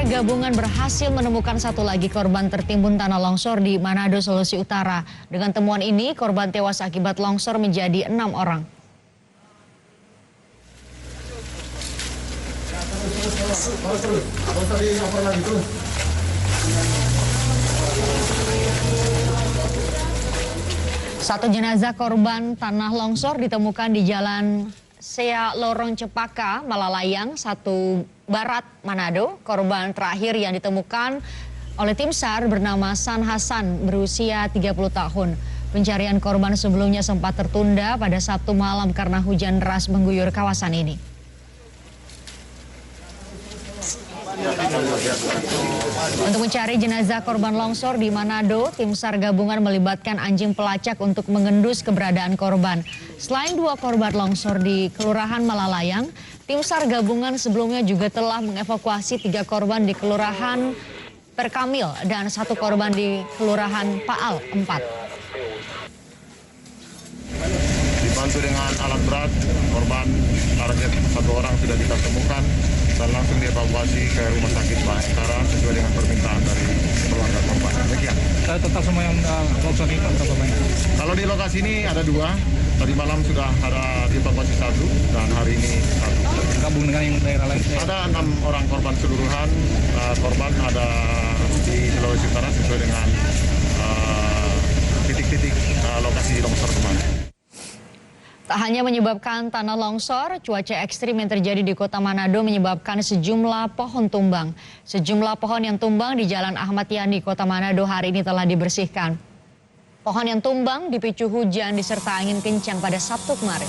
gabungan berhasil menemukan satu lagi korban tertimbun tanah longsor di Manado, Sulawesi Utara. Dengan temuan ini, korban tewas akibat longsor menjadi 6 orang. Satu jenazah korban tanah longsor ditemukan di Jalan Sea Lorong Cepaka, Malalayang, 1 Barat, Manado. Korban terakhir yang ditemukan oleh tim SAR bernama San Hasan, berusia 30 tahun. Pencarian korban sebelumnya sempat tertunda pada Sabtu malam karena hujan deras mengguyur kawasan ini. Untuk mencari jenazah korban longsor di Manado, tim SAR gabungan melibatkan anjing pelacak untuk mengendus keberadaan korban. Selain 2 korban longsor di Kelurahan Malalayang, tim SAR gabungan sebelumnya juga telah mengevakuasi 3 korban di Kelurahan Perkamil dan 1 korban di Kelurahan Paal 4. Dibantu dengan alat berat, korban target 1 orang sudah kita temukan dan langsung dievakuasi ke rumah sakit Bayangkara sesuai dengan permintaan dari keluarga korban. Demikian. Total semua yang longsor ini berapa banyak? Kalau di lokasi ini ada 2, tadi malam sudah ada dievakuasi 1 dan hari ini 1. Gabung dengan yang daerah lain? Ada 6 orang korban keseluruhan. Korban ada di Sulawesi Utara sesuai dengan titik-titik lokasi longsor kemarin. Tak hanya menyebabkan tanah longsor, cuaca ekstrim yang terjadi di kota Manado menyebabkan sejumlah pohon tumbang. Sejumlah pohon yang tumbang di Jalan Ahmad Yani, kota Manado hari ini telah dibersihkan. Pohon yang tumbang dipicu hujan disertai angin kencang pada Sabtu kemarin.